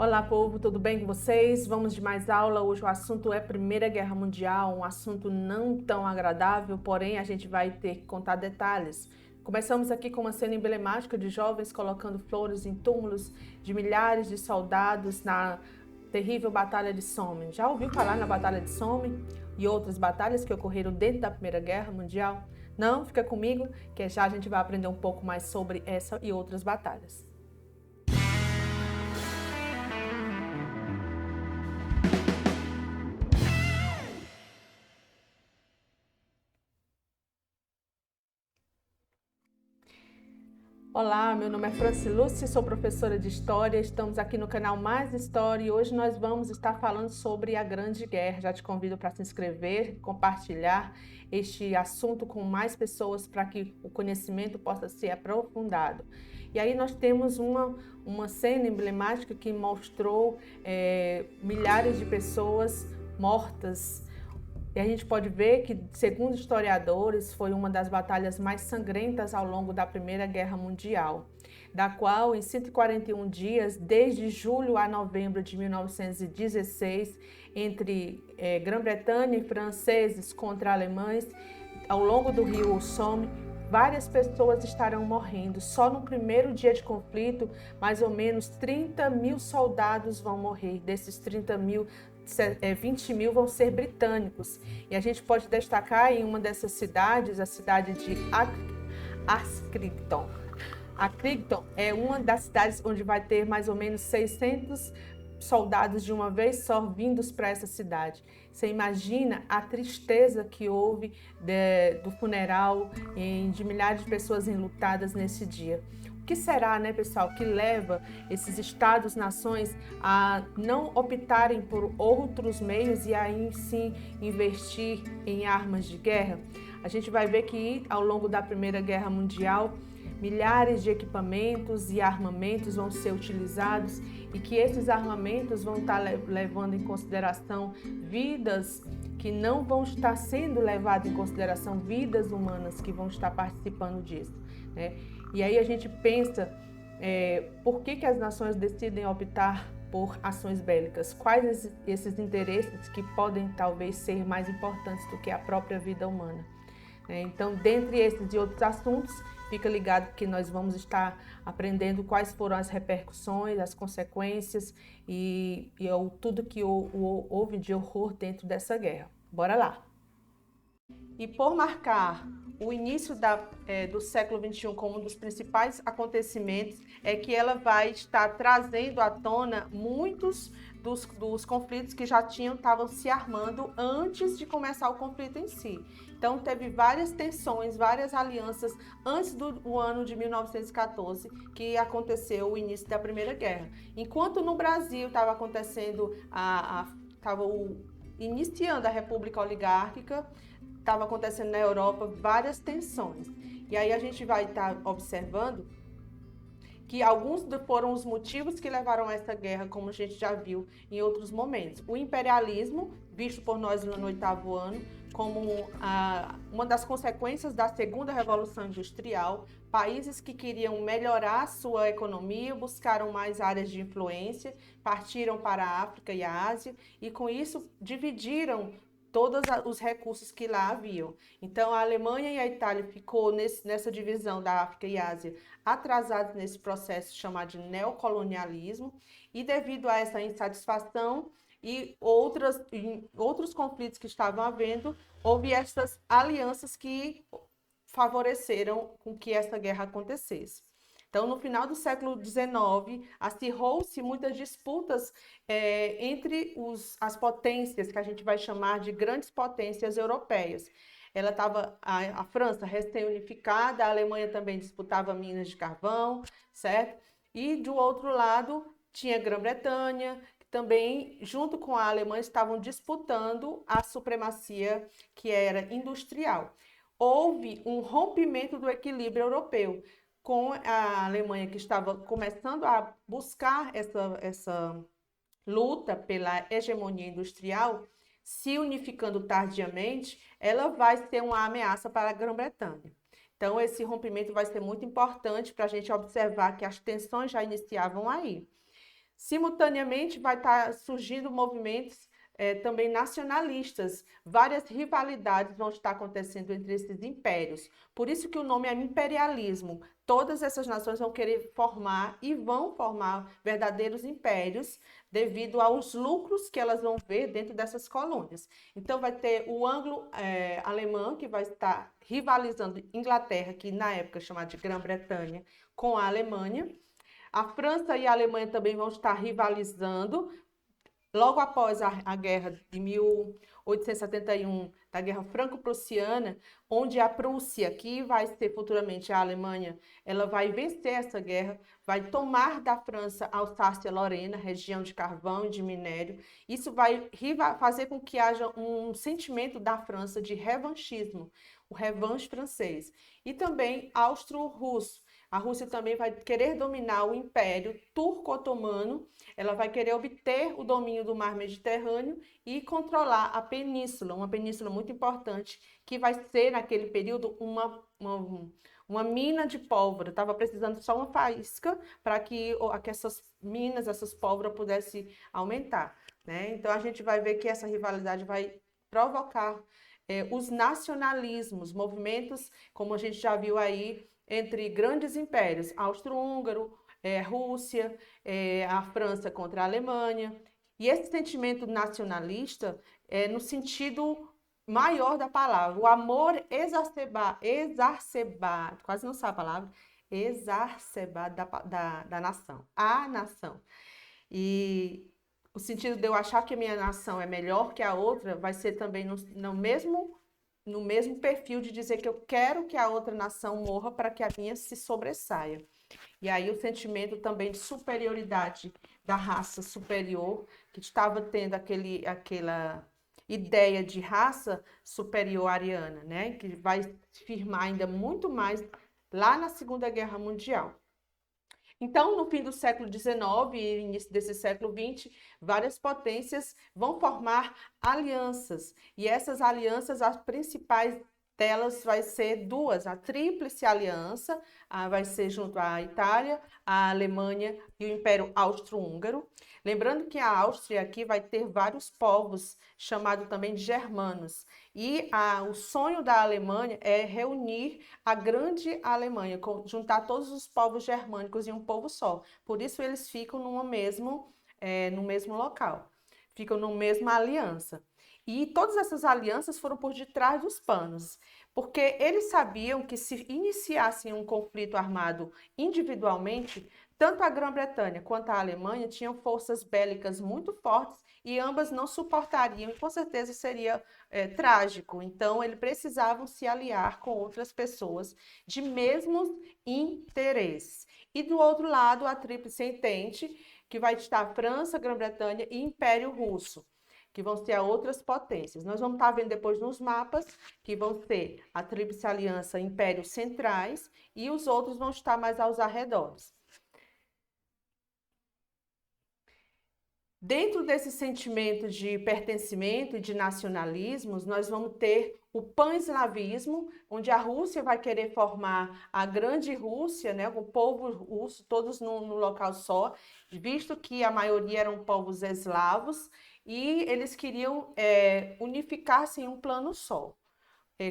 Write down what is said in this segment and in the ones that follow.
Olá, povo, tudo bem com vocês? Vamos de mais aula. Hoje o assunto é Primeira Guerra Mundial, um assunto não tão agradável, porém a gente vai ter que contar detalhes. Começamos aqui com uma cena emblemática de jovens colocando flores em túmulos de milhares de soldados na terrível Batalha de Somme. Já ouviu falar na Batalha de Somme e outras batalhas que ocorreram dentro da Primeira Guerra Mundial? Não? Fica comigo que já a gente vai aprender um pouco mais sobre essa e outras batalhas. Olá, meu nome é Francilúcia, sou professora de História, estamos aqui no canal Mais História e hoje nós vamos estar falando sobre a Grande Guerra. Já te convido para se inscrever, compartilhar este assunto com mais pessoas para que o conhecimento possa ser aprofundado. E aí nós temos uma cena emblemática que mostrou milhares de pessoas mortas. E a gente pode ver que, segundo historiadores, foi uma das batalhas mais sangrentas ao longo da Primeira Guerra Mundial, da qual, em 141 dias, desde julho a novembro de 1916, entre Grã-Bretanha e franceses contra alemães, ao longo do rio Somme, várias pessoas estarão morrendo. Só no primeiro dia de conflito, mais ou menos 30 mil soldados vão morrer. Desses 30 mil, 20 mil vão ser britânicos. E a gente pode destacar em uma dessas cidades, a cidade de Accrington. Accrington é uma das cidades onde vai ter mais ou menos 600 soldados de uma vez só vindos para essa cidade. Você imagina a tristeza que houve do funeral de milhares de pessoas enlutadas nesse dia. O que será, né, pessoal, que leva esses estados-nações a não optarem por outros meios e aí sim investir em armas de guerra? A gente vai ver que ao longo da Primeira Guerra Mundial, milhares de equipamentos e armamentos vão ser utilizados e que esses armamentos vão estar levando em consideração vidas que não vão estar sendo levadas em consideração, vidas humanas que vão estar participando disso, né? E aí a gente pensa, por que as nações decidem optar por ações bélicas? Quais esses interesses que podem talvez ser mais importantes do que a própria vida humana? Então, dentre esses e outros assuntos, fica ligado que nós vamos estar aprendendo quais foram as repercussões, as consequências e tudo que houve de horror dentro dessa guerra. Bora lá! E por marcar o início do século XXI como um dos principais acontecimentos, é que ela vai estar trazendo à tona muitos dos conflitos que já estavam se armando antes de começar o conflito em si. Então, teve várias tensões, várias alianças antes do ano de 1914, que aconteceu o início da Primeira Guerra. Enquanto no Brasil estava acontecendo, iniciando a República Oligárquica, estava acontecendo na Europa várias tensões. E aí a gente vai estar observando que alguns foram os motivos que levaram a essa guerra, como a gente já viu em outros momentos. O imperialismo, visto por nós no 8º ano, como uma das consequências da segunda Revolução Industrial, países que queriam melhorar sua economia, buscaram mais áreas de influência, partiram para a África e a Ásia, e com isso dividiram todos os recursos que lá haviam. Então, a Alemanha e a Itália ficou nessa divisão da África e Ásia atrasados nesse processo chamado de neocolonialismo, e devido a essa insatisfação e outros conflitos que estavam havendo, houve essas alianças que favoreceram com que essa guerra acontecesse. Então, no final do século XIX, acirrou-se muitas disputas entre as potências, que a gente vai chamar de grandes potências europeias. A França recém-unificada, a Alemanha também disputava minas de carvão, certo? E do outro lado tinha a Grã-Bretanha, que também, junto com a Alemanha, estavam disputando a supremacia que era industrial. Houve um rompimento do equilíbrio europeu, com a Alemanha, que estava começando a buscar essa luta pela hegemonia industrial, se unificando tardiamente, ela vai ser uma ameaça para a Grã-Bretanha. Então, esse rompimento vai ser muito importante para a gente observar que as tensões já iniciavam aí. Simultaneamente, vai estar surgindo movimentos também nacionalistas. Várias rivalidades vão estar acontecendo entre esses impérios. Por isso que o nome é imperialismo. Todas essas nações vão querer formar e vão formar verdadeiros impérios devido aos lucros que elas vão ver dentro dessas colônias. Então, vai ter o anglo-alemão, que vai estar rivalizando Inglaterra, que na época chamada de Grã-Bretanha, com a Alemanha. A França e a Alemanha também vão estar rivalizando. Logo após a guerra de 1871, da Guerra Franco-Prussiana, onde a Prússia, que vai ser futuramente a Alemanha, ela vai vencer essa guerra, vai tomar da França Alsácia-Lorena, região de carvão e de minério. Isso vai fazer com que haja um sentimento da França de revanchismo, o revanche francês. E também austro-russo. A Rússia também vai querer dominar o Império Turco-Otomano, ela vai querer obter o domínio do mar Mediterrâneo e controlar a península, uma península muito importante, que vai ser, naquele período, uma mina de pólvora. Estava precisando só uma faísca para que essas minas, essas pólvoras pudessem aumentar, né? Então, a gente vai ver que essa rivalidade vai provocar os nacionalismos, movimentos, como a gente já viu aí, entre grandes impérios, Austro-Húngaro, Rússia, a França contra a Alemanha. E esse sentimento nacionalista é no sentido maior da palavra, o amor exacerbado, quase não sabe a palavra, exacerbado da nação, a nação. E o sentido de eu achar que a minha nação é melhor que a outra vai ser também no mesmo perfil de dizer que eu quero que a outra nação morra para que a minha se sobressaia. E aí o sentimento também de superioridade da raça superior, que estava tendo aquela ideia de raça superior ariana, né? Que vai firmar ainda muito mais lá na Segunda Guerra Mundial. Então, no fim do século XIX e início desse século XX, várias potências vão formar alianças. E essas alianças, as principais delas vai ser duas, a Tríplice Aliança, vai ser junto à Itália, à Alemanha e o Império Austro-Húngaro. Lembrando que a Áustria aqui vai ter vários povos, chamados também de germanos. E o sonho da Alemanha é reunir a grande Alemanha, juntar todos os povos germânicos em um povo só. Por isso eles ficam no mesmo local, ficam na mesma aliança. E todas essas alianças foram por detrás dos panos, porque eles sabiam que se iniciassem um conflito armado individualmente, tanto a Grã-Bretanha quanto a Alemanha tinham forças bélicas muito fortes e ambas não suportariam, e com certeza seria trágico. Então, eles precisavam se aliar com outras pessoas de mesmos interesses. E do outro lado, a Tríplice Entente, que vai estar França, Grã-Bretanha e Império Russo, que vão ser outras potências. Nós vamos estar vendo depois nos mapas que vão ser a Tríplice Aliança, Impérios Centrais, e os outros vão estar mais aos arredores. Dentro desse sentimento de pertencimento e de nacionalismos, nós vamos ter o pan-eslavismo, onde a Rússia vai querer formar a grande Rússia, né, com o povo russo, todos no local só, visto que a maioria eram povos eslavos, e eles queriam unificar-se em um plano só,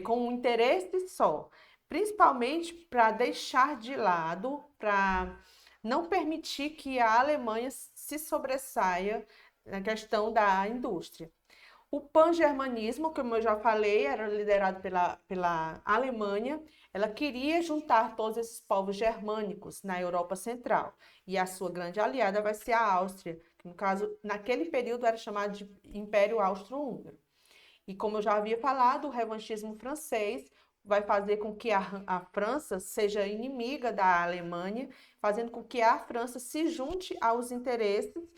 com um interesse só, principalmente para deixar de lado, para não permitir que a Alemanha se sobressaia na questão da indústria. O pan-germanismo, como eu já falei, era liderado pela Alemanha. Ela queria juntar todos esses povos germânicos na Europa Central. E a sua grande aliada vai ser a Áustria, que no caso, naquele período era chamado de Império Austro-Húngaro. E como eu já havia falado, o revanchismo francês vai fazer com que a França seja inimiga da Alemanha, fazendo com que a França se junte aos interesses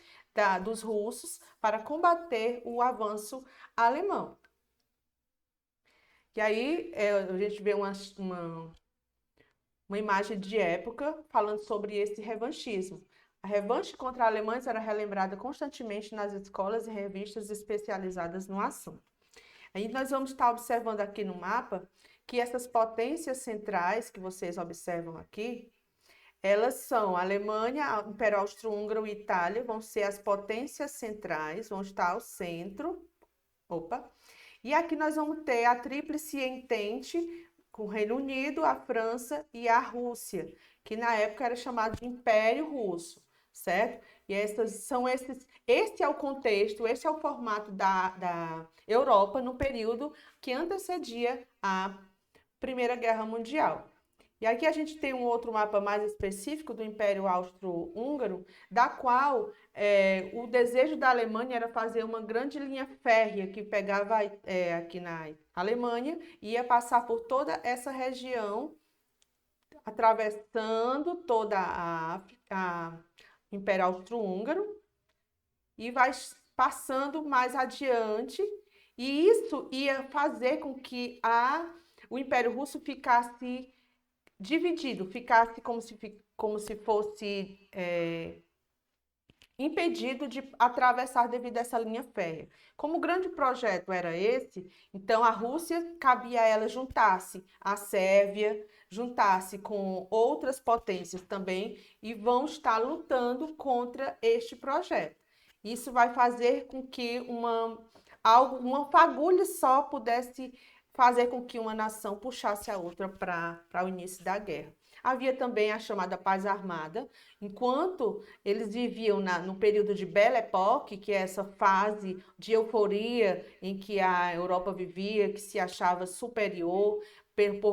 dos russos para combater o avanço alemão. E aí a gente vê uma imagem de época falando sobre esse revanchismo. A revanche contra alemães era relembrada constantemente nas escolas e revistas especializadas no assunto. Aí nós vamos estar observando aqui no mapa que essas potências centrais que vocês observam aqui, Elas são a Alemanha, o Império Austro-Húngaro e Itália, vão ser as potências centrais, vão estar ao centro. Opa! E aqui nós vamos ter a Tríplice Entente com o Reino Unido, a França e a Rússia, que na época era chamado de Império Russo, certo? E esse é o contexto, esse é o formato da Europa no período que antecedia a Primeira Guerra Mundial. E aqui a gente tem um outro mapa mais específico do Império Austro-Húngaro, da qual o desejo da Alemanha era fazer uma grande linha férrea que pegava aqui na Alemanha e ia passar por toda essa região, atravessando toda a África, o Império Austro-Húngaro, e vai passando mais adiante, e isso ia fazer com que o Império Russo ficasse dividido, ficasse como se fosse impedido de atravessar devido a essa linha férrea. Como o grande projeto era esse, então a Rússia cabia a ela juntar-se à Sérvia, juntar-se com outras potências também e vão estar lutando contra este projeto. Isso vai fazer com que uma fagulha só pudesse fazer com que uma nação puxasse a outra para o início da guerra. Havia também a chamada paz armada, enquanto eles viviam no período de Belle Époque, que é essa fase de euforia em que a Europa vivia, que se achava superior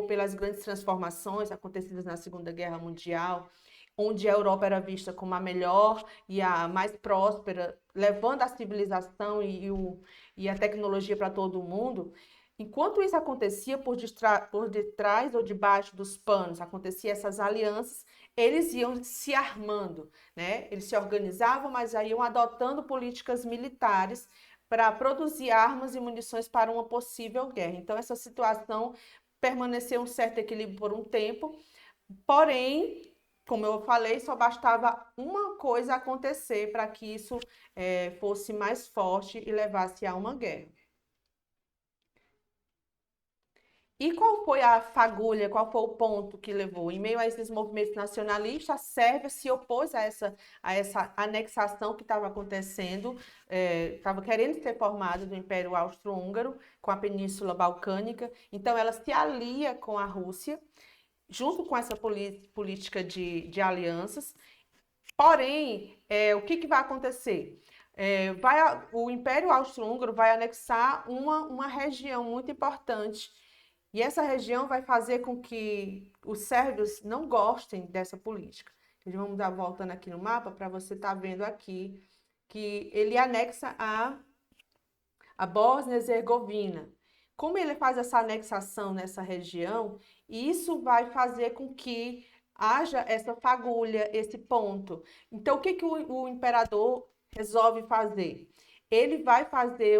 pelas grandes transformações acontecidas na Segunda Guerra Mundial, onde a Europa era vista como a melhor e a mais próspera, levando a civilização e a tecnologia para todo o mundo. Enquanto isso acontecia por detrás ou debaixo dos panos, acontecia essas alianças, eles iam se armando, né? Eles se organizavam, mas aí iam adotando políticas militares para produzir armas e munições para uma possível guerra. Então, essa situação permaneceu um certo equilíbrio por um tempo, porém, como eu falei, só bastava uma coisa acontecer para que isso fosse mais forte e levasse a uma guerra. E qual foi a fagulha, qual foi o ponto que levou? Em meio a esses movimentos nacionalistas, a Sérvia se opôs a essa anexação que estava acontecendo, estava querendo ser formada do Império Austro-Húngaro com a Península Balcânica. Então, ela se alia com a Rússia, junto com essa política de alianças. Porém, o que vai acontecer? O Império Austro-Húngaro vai anexar uma região muito importante. E essa região vai fazer com que os sérvios não gostem dessa política. Vamos dar voltando aqui no mapa para você estar vendo aqui que ele anexa a Bósnia e Herzegovina. Como ele faz essa anexação nessa região, isso vai fazer com que haja essa fagulha, esse ponto. Então, o que o imperador resolve fazer? Ele vai fazer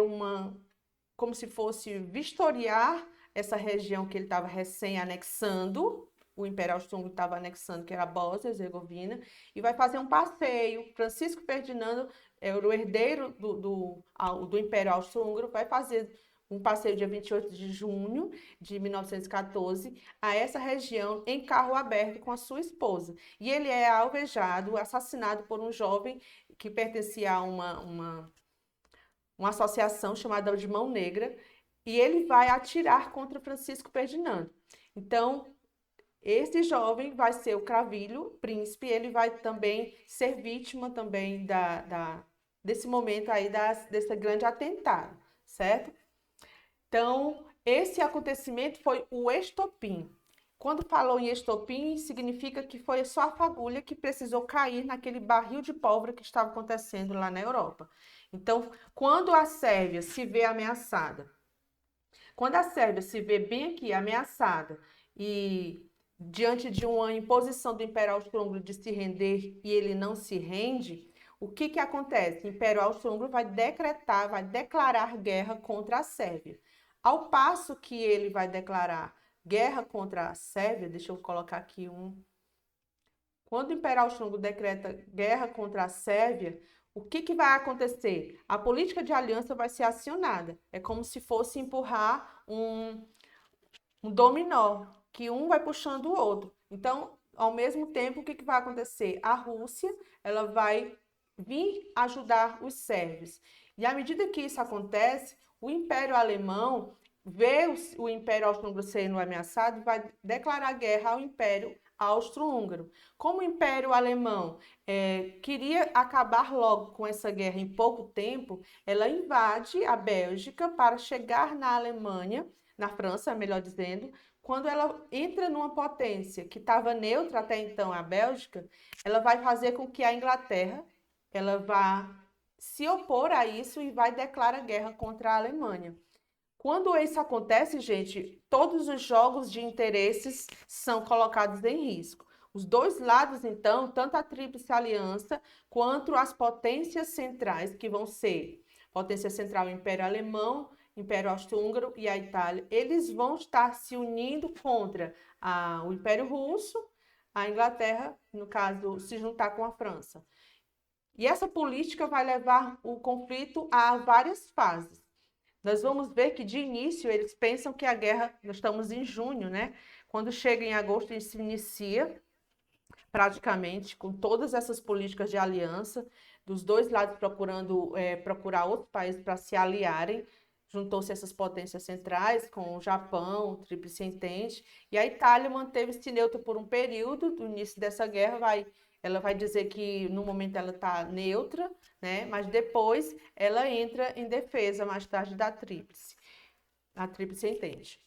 como se fosse vistoriar essa região que ele estava recém-anexando, o Império Austro-Húngaro estava anexando, que era a Bósnia e Herzegovina, e vai fazer um passeio. Francisco Ferdinando, o herdeiro do Império Austro-Húngaro, vai fazer um passeio dia 28 de junho de 1914 a essa região em carro aberto com a sua esposa. E ele é alvejado, assassinado por um jovem que pertencia a uma associação chamada de Mão Negra, e ele vai atirar contra Francisco Ferdinando. Então, esse jovem vai ser o Cravilho, príncipe, ele vai também ser vítima também desse momento aí, desse grande atentado, certo? Então, esse acontecimento foi o estopim. Quando falou em estopim, significa que foi só a fagulha que precisou cair naquele barril de pólvora que estava acontecendo lá na Europa. Então, quando a Sérvia se vê ameaçada, quando a Sérvia se vê bem aqui ameaçada e diante de uma imposição do Império Austro-Húngaro de se render e ele não se rende, o que acontece? O Império Austro-Húngaro vai declarar guerra contra a Sérvia. Ao passo que ele vai declarar guerra contra a Sérvia, deixa eu colocar aqui Quando o Império Austro-Húngaro decreta guerra contra a Sérvia, o que vai acontecer? A política de aliança vai ser acionada. É como se fosse empurrar um dominó, que um vai puxando o outro. Então, ao mesmo tempo, o que vai acontecer? A Rússia, ela vai vir ajudar os sérvios. E à medida que isso acontece, o Império Alemão vê o Império Austro-Húngaro sendo ameaçado e vai declarar guerra ao Império Austro-Húngaro. Como o Império Alemão queria acabar logo com essa guerra em pouco tempo, ela invade a Bélgica para chegar na Alemanha, na França, melhor dizendo. Quando ela entra numa potência que estava neutra até então, a Bélgica, ela vai fazer com que a Inglaterra ela vá se opor a isso e vai declarar guerra contra a Alemanha. Quando isso acontece, gente, todos os jogos de interesses são colocados em risco. Os dois lados, então, tanto a Tríplice Aliança quanto as potências centrais, que vão ser potência central, o Império Alemão, Império Austro-Húngaro e a Itália, eles vão estar se unindo contra o Império Russo, a Inglaterra, no caso, se juntar com a França. E essa política vai levar o conflito a várias fases. Nós vamos ver que, de início, eles pensam que a guerra, nós estamos em junho, né? Quando chega em agosto, ele se inicia praticamente com todas essas políticas de aliança, dos dois lados procurando procurar outros países para se aliarem. Juntou-se essas potências centrais com o Japão, o Tríplice Entente, e a Itália manteve-se neutra por um período. Do início dessa guerra, ela vai dizer que no momento ela está neutra, né? Mas depois ela entra em defesa mais tarde da Tríplice. A Tríplice Entente.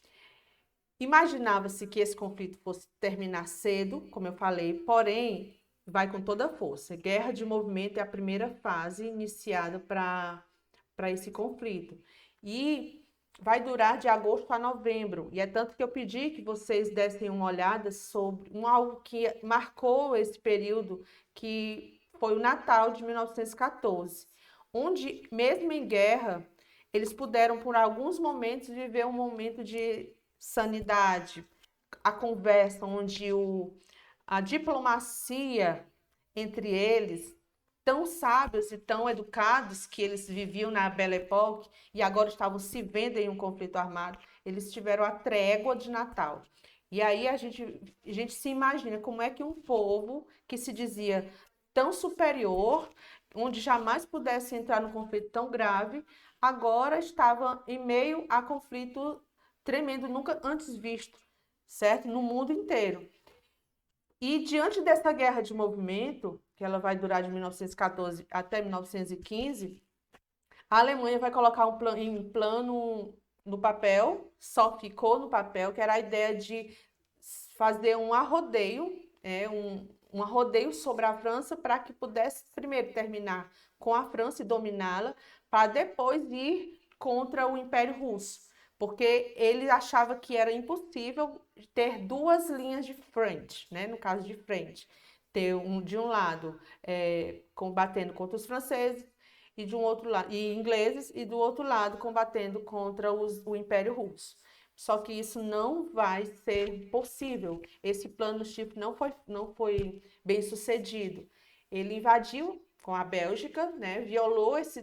Imaginava-se que esse conflito fosse terminar cedo, como eu falei, porém vai com toda a força. Guerra de movimento é a primeira fase iniciada para esse conflito. E vai durar de agosto a novembro. E é tanto que eu pedi que vocês dessem uma olhada sobre algo que marcou esse período, que foi o Natal de 1914, onde, mesmo em guerra, eles puderam, por alguns momentos, viver um momento de sanidade, a conversa onde a diplomacia entre eles, tão sábios e tão educados que eles viviam na Belle Époque e agora estavam se vendo em um conflito armado, eles tiveram a trégua de Natal. E aí a gente se imagina como é que um povo que se dizia tão superior, onde jamais pudesse entrar num conflito tão grave, agora estava em meio a conflito tremendo, nunca antes visto, certo? No mundo inteiro. E diante dessa guerra de movimento, que ela vai durar de 1914 até 1915, a Alemanha vai colocar um plano no papel, só ficou no papel, que era a ideia de fazer um arrodeio, um arrodeio sobre a França para que pudesse primeiro terminar com a França e dominá-la, para depois ir contra o Império Russo, porque ele achava que era impossível ter duas linhas de frente, né? No caso de frente, ter de um lado combatendo contra os franceses e de um outro lado e ingleses e do outro lado combatendo contra o Império Russo. Só que isso não vai ser possível. Esse plano Chip não foi bem sucedido. Ele invadiu com a Bélgica, né? Violou esse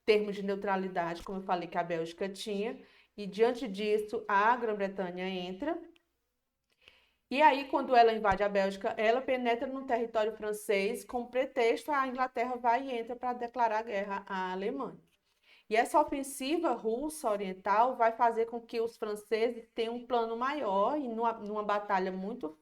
termo de neutralidade, como eu falei que a Bélgica tinha, e diante disso a Grã-Bretanha entra. E aí, quando ela invade a Bélgica, ela penetra no território francês, com pretexto a Inglaterra vai e entra para declarar guerra à Alemanha. E essa ofensiva russa oriental vai fazer com que os franceses tenham um plano maior e numa batalha muito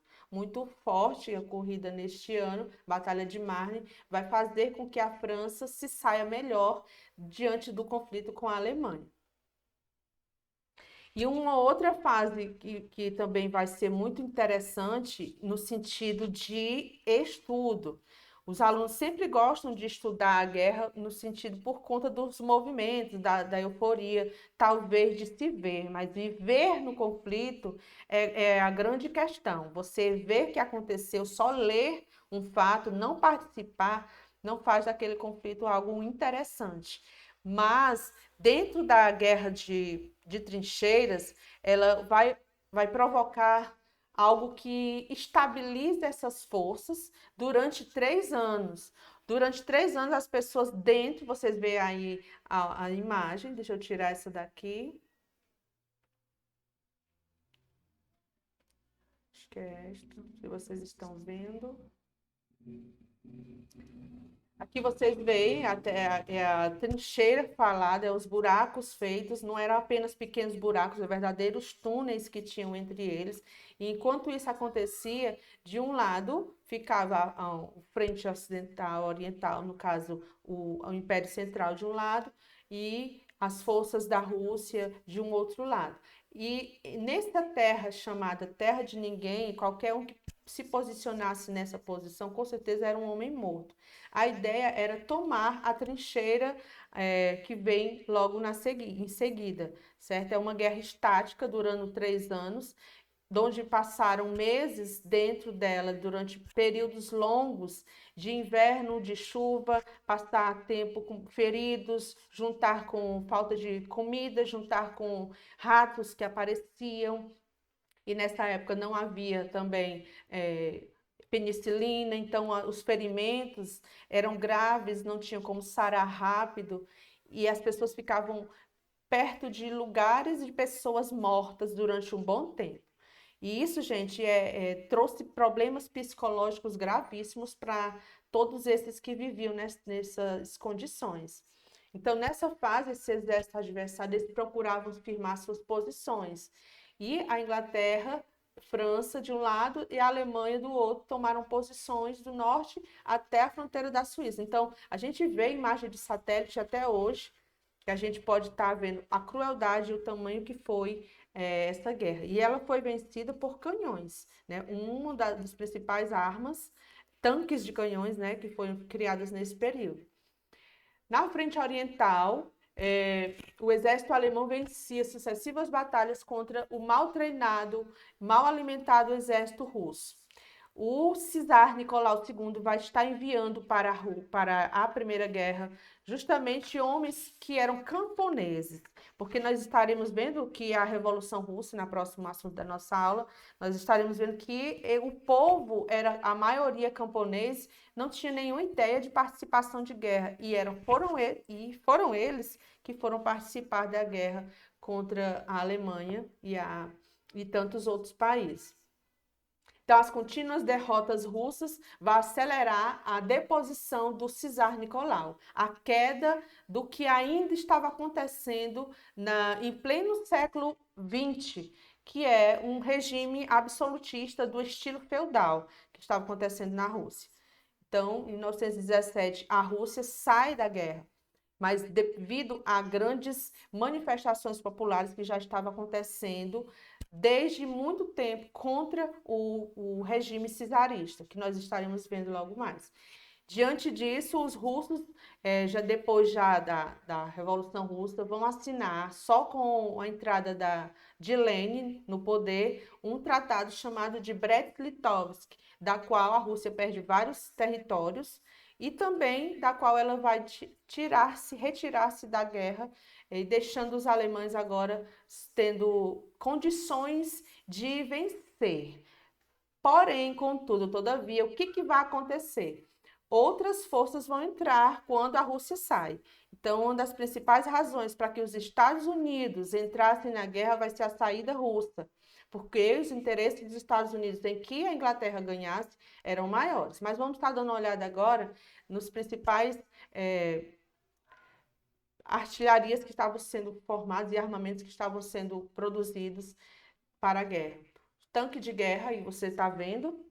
forte ocorrida neste ano, Batalha de Marne, vai fazer com que a França se saia melhor diante do conflito com a Alemanha. E uma outra fase que também vai ser muito interessante no sentido de estudo. Os alunos sempre gostam de estudar a guerra no sentido por conta dos movimentos, da euforia, talvez de se ver, mas viver no conflito é a grande questão. Você ver o que aconteceu, só ler um fato, não participar, não faz daquele conflito algo interessante. Mas dentro da guerra de trincheiras, ela vai provocar algo que estabilize essas forças durante 3 anos. Durante 3 anos, as pessoas dentro, vocês veem aí a imagem, deixa eu tirar essa daqui. Acho Castro, se vocês estão vendo. Aqui vocês veem a trincheira falada, os buracos feitos, não eram apenas pequenos buracos, eram verdadeiros túneis que tinham entre eles. E enquanto isso acontecia, de um lado ficava o frente ocidental, oriental, no caso o Império Central de um lado, e as forças da Rússia de um outro lado. E nessa terra chamada Terra de Ninguém, qualquer um que se posicionasse nessa posição, com certeza era um homem morto. A ideia era tomar a trincheira que vem logo em seguida, certo? É uma guerra estática durando 3 anos, onde passaram meses dentro dela, durante períodos longos de inverno, de chuva, passar tempo com feridos, juntar com falta de comida, juntar com ratos que apareciam. E nessa época não havia também penicilina, então os ferimentos eram graves, não tinham como sarar rápido, e as pessoas ficavam perto de lugares e de pessoas mortas durante um bom tempo. E isso, gente, trouxe problemas psicológicos gravíssimos para todos esses que viviam nessas condições. Então, nessa fase, esses exércitos adversários procuravam firmar suas posições. E a Inglaterra, França de um lado e a Alemanha do outro tomaram posições do norte até a fronteira da Suíça. Então, a gente vê imagem de satélite até hoje, que a gente pode estar vendo a crueldade e o tamanho que foi essa guerra. E ela foi vencida por canhões, né? Uma das principais armas, tanques de canhões, né, que foram criadas nesse período. Na frente oriental, o exército alemão vencia sucessivas batalhas contra o mal treinado, mal alimentado exército russo. O czar Nicolau II vai estar enviando para a Primeira Guerra justamente homens que eram camponeses, porque nós estaremos vendo que a Revolução Russa, na próxima assunto da nossa aula, nós estaremos vendo que o povo era a maioria camponês, não tinha nenhuma ideia de participação de guerra, e foram eles que foram participar da guerra contra a Alemanha e tantos outros países. Então, as contínuas derrotas russas vão acelerar a deposição do czar Nicolau, a queda do que ainda estava acontecendo em pleno século XX, que é um regime absolutista do estilo feudal que estava acontecendo na Rússia. Então, em 1917, a Rússia sai da guerra, mas devido a grandes manifestações populares que já estavam acontecendo desde muito tempo contra o regime czarista, que nós estaremos vendo logo mais. Diante disso, os russos, já depois da Revolução Russa, vão assinar, só com a entrada de Lenin no poder, um tratado chamado de Brest-Litovsk, da qual a Rússia perde vários territórios e também da qual ela vai retirar-se da guerra, deixando os alemães agora tendo condições de vencer. Porém, contudo, todavia, o que vai acontecer? Outras forças vão entrar quando a Rússia sai. Então, uma das principais razões para que os Estados Unidos entrassem na guerra vai ser a saída russa, porque os interesses dos Estados Unidos em que a Inglaterra ganhasse eram maiores. Mas vamos estar dando uma olhada agora nos principais artilharias que estavam sendo formadas e armamentos que estavam sendo produzidos para a guerra. Tanque de guerra, aí você está vendo,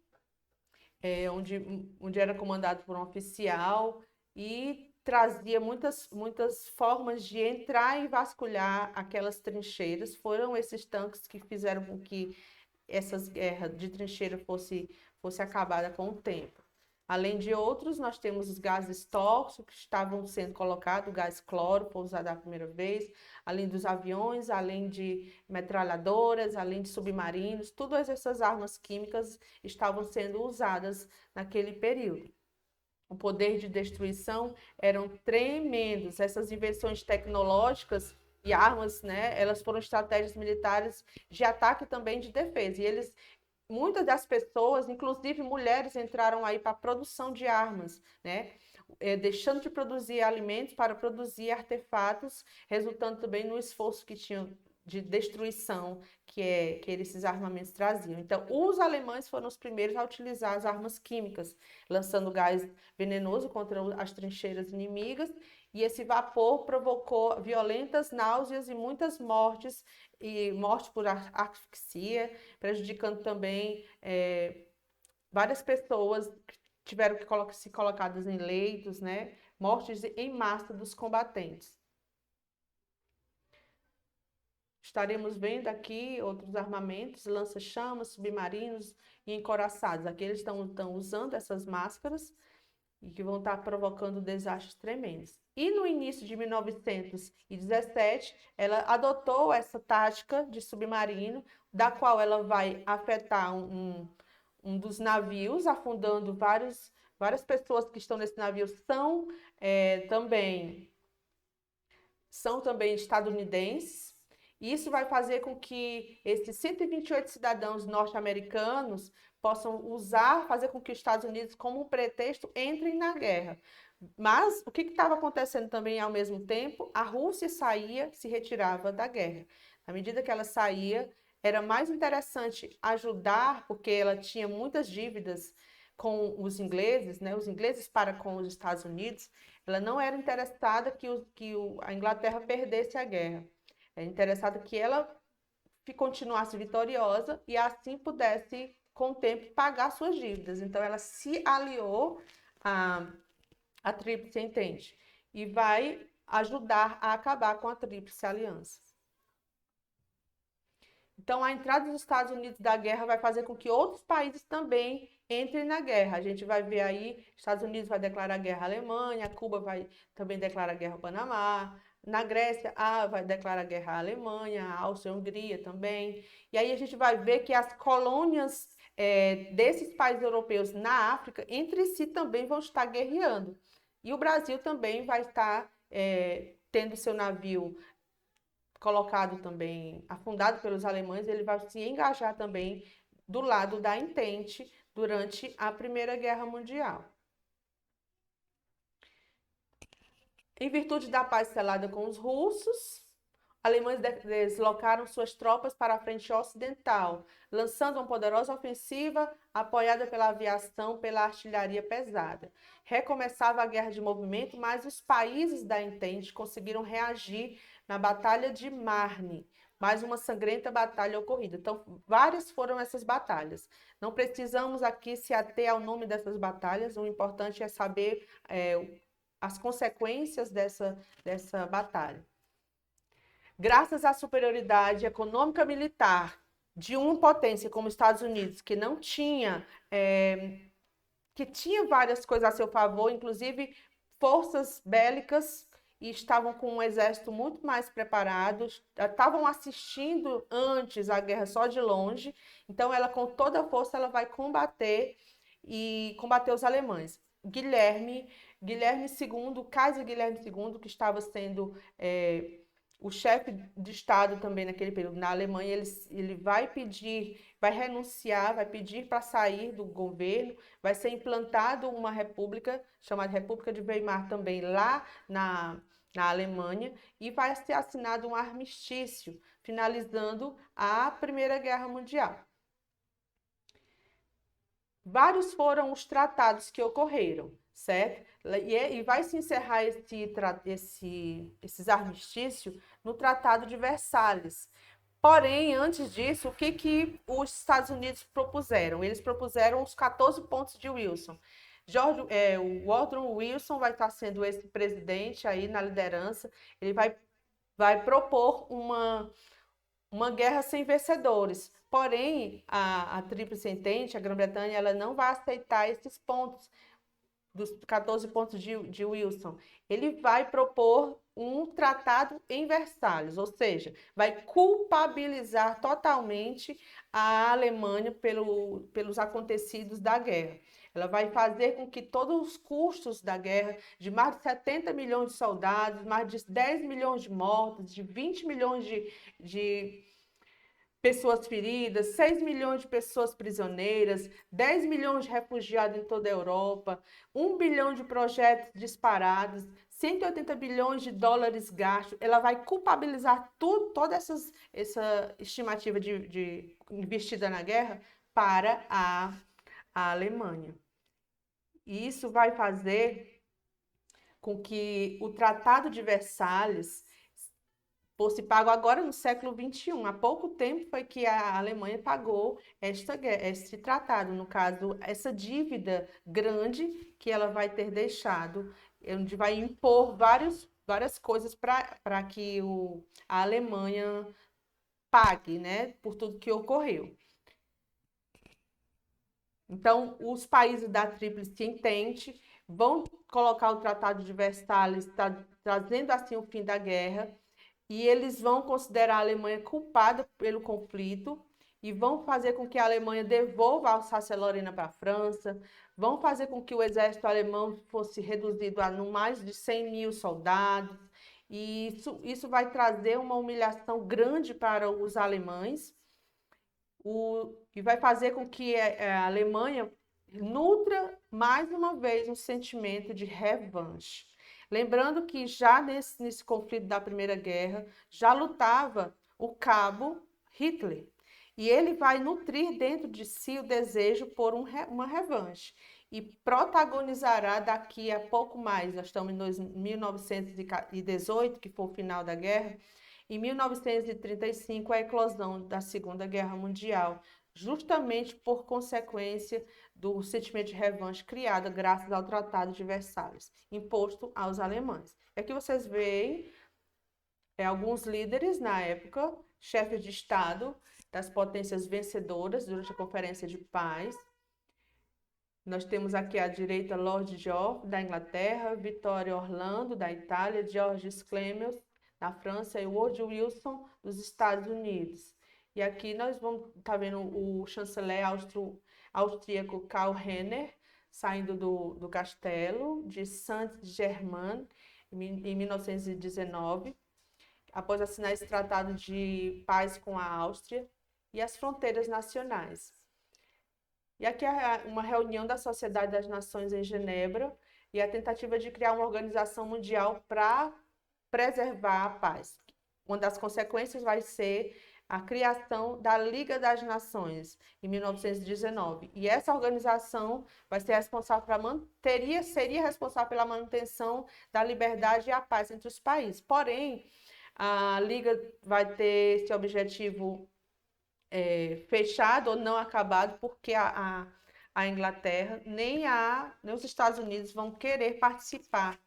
onde era comandado por um oficial e trazia muitas formas de entrar e vasculhar aquelas trincheiras. Foram esses tanques que fizeram com que essas guerras de trincheira fosse acabada com o tempo. Além de outros, nós temos os gases tóxicos que estavam sendo colocados, o gás cloro foi usado a primeira vez, além dos aviões, além de metralhadoras, além de submarinos, todas essas armas químicas estavam sendo usadas naquele período. O poder de destruição eram tremendos, essas invenções tecnológicas e armas, né, elas foram estratégias militares de ataque e também de defesa, e muitas das pessoas, inclusive mulheres, entraram aí para a produção de armas, né? Deixando de produzir alimentos para produzir artefatos, resultando também no esforço que tinham de destruição que esses armamentos traziam. Então, os alemães foram os primeiros a utilizar as armas químicas, lançando gás venenoso contra as trincheiras inimigas, e esse vapor provocou violentas náuseas e muitas mortes, e morte por asfixia, prejudicando também várias pessoas que tiveram que ser colocadas em leitos, né? Mortes em massa dos combatentes. Estaremos vendo aqui outros armamentos, lança-chamas, submarinos e encoraçados. Aqui eles estão usando essas máscaras e que vão estar provocando desastres tremendos. E no início de 1917, ela adotou essa tática de submarino, da qual ela vai afetar um dos navios, afundando várias pessoas que estão nesse navio são também estadunidenses. Isso vai fazer com que esses 128 cidadãos norte-americanos possam fazer com que os Estados Unidos, como um pretexto, entrem na guerra. Mas o que estava acontecendo também ao mesmo tempo? A Rússia saía, se retirava da guerra. À medida que ela saía, era mais interessante ajudar, porque ela tinha muitas dívidas com os ingleses, né? Os ingleses para com os Estados Unidos. Ela não era interessada que a Inglaterra perdesse a guerra. É interessado que ela continuasse vitoriosa e assim pudesse, com o tempo, pagar suas dívidas. Então, ela se aliou à Tríplice Entente e vai ajudar a acabar com a Tríplice Aliança. Então, a entrada dos Estados Unidos da guerra vai fazer com que outros países também entrem na guerra. A gente vai ver aí, Estados Unidos vai declarar guerra à Alemanha, Cuba vai também declarar guerra ao Panamá, na Grécia, vai declarar guerra à Alemanha, à Áustria-Hungria também. E aí a gente vai ver que as colônias desses países europeus na África, entre si também vão estar guerreando. E o Brasil também vai estar tendo seu navio colocado também, afundado pelos alemães, ele vai se engajar também do lado da Entente durante a Primeira Guerra Mundial. Em virtude da paz selada com os russos, alemães deslocaram suas tropas para a frente ocidental, lançando uma poderosa ofensiva apoiada pela aviação, pela artilharia pesada. Recomeçava a guerra de movimento, mas os países da Entente conseguiram reagir na Batalha de Marne, mais uma sangrenta batalha ocorrida. Então, várias foram essas batalhas. Não precisamos aqui se ater ao nome dessas batalhas, o importante é saber as consequências dessa batalha. Graças à superioridade econômica militar de uma potência como os Estados Unidos, que não tinha, que tinha várias coisas a seu favor, inclusive forças bélicas, e estavam com um exército muito mais preparado, estavam assistindo antes a guerra só de longe, então ela com toda a força ela vai combater os alemães. Guilherme II, Kaiser Guilherme II, que estava sendo o chefe de Estado também naquele período na Alemanha, ele vai renunciar, vai pedir para sair do governo, vai ser implantado uma república, chamada República de Weimar também lá na Alemanha, e vai ser assinado um armistício, finalizando a Primeira Guerra Mundial. Vários foram os tratados que ocorreram, certo? E vai se encerrar esses armistícios no Tratado de Versalhes. Porém, antes disso, o que os Estados Unidos propuseram? Eles propuseram os 14 pontos de Wilson. O Woodrow Wilson vai estar sendo esse presidente aí na liderança. Ele vai propor uma guerra sem vencedores. Porém, a Tríplice Entente, a Grã-Bretanha, ela não vai aceitar esses pontos, dos 14 pontos de Wilson. Ele vai propor um tratado em Versalhes, ou seja, vai culpabilizar totalmente a Alemanha pelos acontecidos da guerra. Ela vai fazer com que todos os custos da guerra, de mais de 70 milhões de soldados, mais de 10 milhões de mortos, de 20 milhões pessoas feridas, 6 milhões de pessoas prisioneiras, 10 milhões de refugiados em toda a Europa, 1 bilhão de projetos disparados, 180 bilhões de dólares gastos. Ela vai culpabilizar tudo, toda essa estimativa de investida na guerra para a Alemanha. E isso vai fazer com que o Tratado de Versalhes fosse pago agora no século XXI. Há pouco tempo foi que a Alemanha pagou este tratado, no caso, essa dívida grande que ela vai ter deixado, onde vai impor várias coisas para que a Alemanha pague, né, por tudo que ocorreu. Então, os países da Tríplice Entente vão colocar o Tratado de Versalhes, trazendo assim o fim da guerra, e eles vão considerar a Alemanha culpada pelo conflito e vão fazer com que a Alemanha devolva a Alsácia-Lorena para a França, vão fazer com que o exército alemão fosse reduzido a no mais de 100 mil soldados, e isso vai trazer uma humilhação grande para os alemães, e vai fazer com que a Alemanha nutra mais uma vez um sentimento de revanche. Lembrando que já nesse conflito da Primeira Guerra, já lutava o cabo Hitler. E ele vai nutrir dentro de si o desejo por uma revanche. E protagonizará daqui a pouco mais, nós estamos em 1918, que foi o final da guerra, em 1935, a eclosão da Segunda Guerra Mundial, justamente por consequência do sentimento de revanche criado graças ao Tratado de Versalhes, imposto aos alemães. Aqui vocês veem alguns líderes na época, chefes de Estado das potências vencedoras durante a Conferência de Paz. Nós temos aqui à direita Lord George, da Inglaterra, Vittorio Orlando, da Itália, Georges Clemens, da França, e Woodrow Wilson, dos Estados Unidos. E aqui nós vamos estar vendo o chanceler austríaco Karl Renner, saindo do castelo de Saint-Germain, em 1919, após assinar esse tratado de paz com a Áustria e as fronteiras nacionais. E aqui é uma reunião da Sociedade das Nações em Genebra e a tentativa de criar uma organização mundial para preservar a paz. Uma das consequências vai ser a criação da Liga das Nações, em 1919. E essa organização vai ser responsável seria responsável pela manutenção da liberdade e a paz entre os países. Porém, a Liga vai ter esse objetivo fechado ou não acabado, porque a Inglaterra nem os Estados Unidos vão querer participar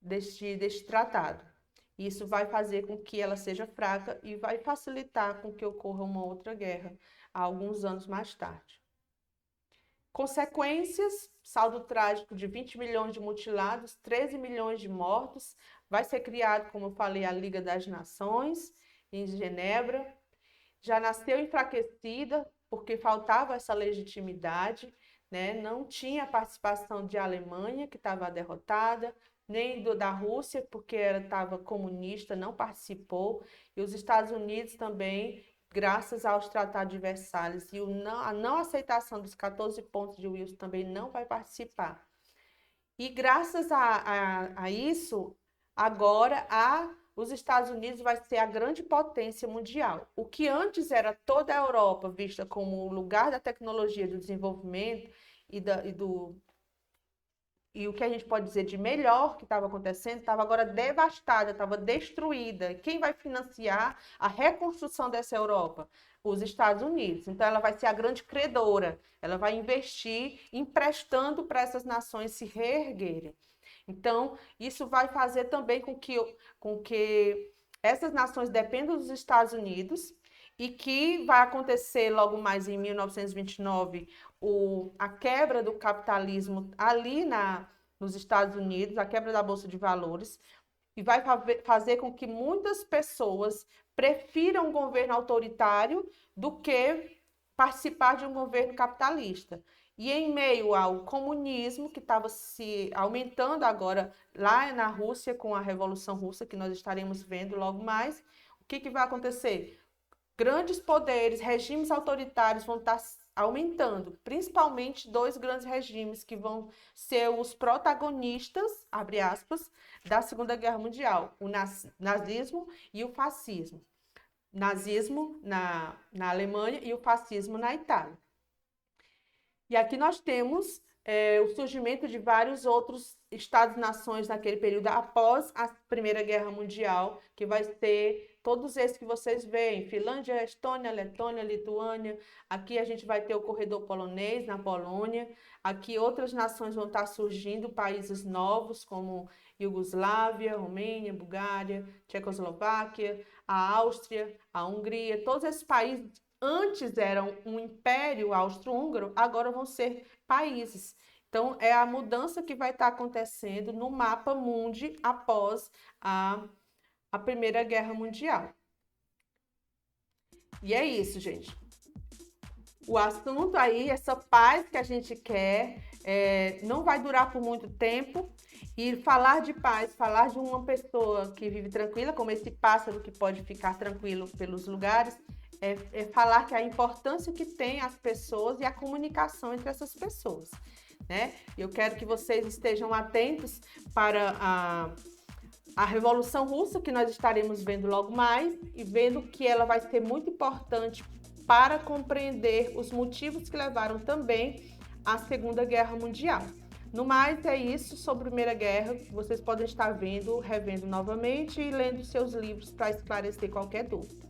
deste tratado. Isso vai fazer com que ela seja fraca e vai facilitar com que ocorra uma outra guerra alguns anos mais tarde. Consequências: saldo trágico de 20 milhões de mutilados, 13 milhões de mortos. Vai ser criado, como eu falei, a Liga das Nações em Genebra. Já nasceu enfraquecida porque faltava essa legitimidade, né? Não tinha participação de Alemanha, que estava derrotada, nem da Rússia, porque ela estava comunista, não participou, e os Estados Unidos também, graças aos tratados de Versalhes e a não aceitação dos 14 pontos de Wilson, também não vai participar. E graças a isso, agora os Estados Unidos vai ser a grande potência mundial. O que antes era toda a Europa vista como o lugar da tecnologia, do desenvolvimento e o que a gente pode dizer de melhor que estava acontecendo, estava agora devastada, estava destruída. Quem vai financiar a reconstrução dessa Europa? Os Estados Unidos. Então, ela vai ser a grande credora, ela vai investir emprestando para essas nações se reerguerem. Então, isso vai fazer também com que essas nações dependam dos Estados Unidos e que vai acontecer logo mais em 1929 a quebra do capitalismo ali nos Estados Unidos, a quebra da Bolsa de Valores, e vai fazer com que muitas pessoas prefiram um governo autoritário do que participar de um governo capitalista. E em meio ao comunismo, que estava se aumentando agora lá na Rússia, com a Revolução Russa, que nós estaremos vendo logo mais, o que vai acontecer? grandes poderes, regimes autoritários vão estar aumentando, principalmente dois grandes regimes que vão ser os protagonistas, abre aspas, da Segunda Guerra Mundial, o nazismo e o fascismo. Nazismo na Alemanha e o fascismo na Itália. E aqui nós temos o surgimento de vários outros Estados-nações naquele período após a Primeira Guerra Mundial, que vai ter todos esses que vocês veem, Finlândia, Estônia, Letônia, Lituânia. Aqui a gente vai ter o corredor polonês na Polônia. Aqui outras nações vão estar surgindo, países novos como Iugoslávia, Romênia, Bulgária, Tchecoslováquia, a Áustria, a Hungria. Todos esses países antes eram um império austro-húngaro, agora vão ser países. Então, é a mudança que vai estar acontecendo no mapa mundi após a Primeira Guerra Mundial. E é isso, gente. O assunto aí, essa paz que a gente quer, não vai durar por muito tempo. E falar de paz, falar de uma pessoa que vive tranquila, como esse pássaro que pode ficar tranquilo pelos lugares, é falar que a importância que tem as pessoas e a comunicação entre essas pessoas, né? Eu quero que vocês estejam atentos para a Revolução Russa, que nós estaremos vendo logo mais, e vendo que ela vai ser muito importante para compreender os motivos que levaram também à Segunda Guerra Mundial. No mais, é isso sobre a Primeira Guerra. Vocês podem estar vendo, revendo novamente e lendo seus livros para esclarecer qualquer dúvida.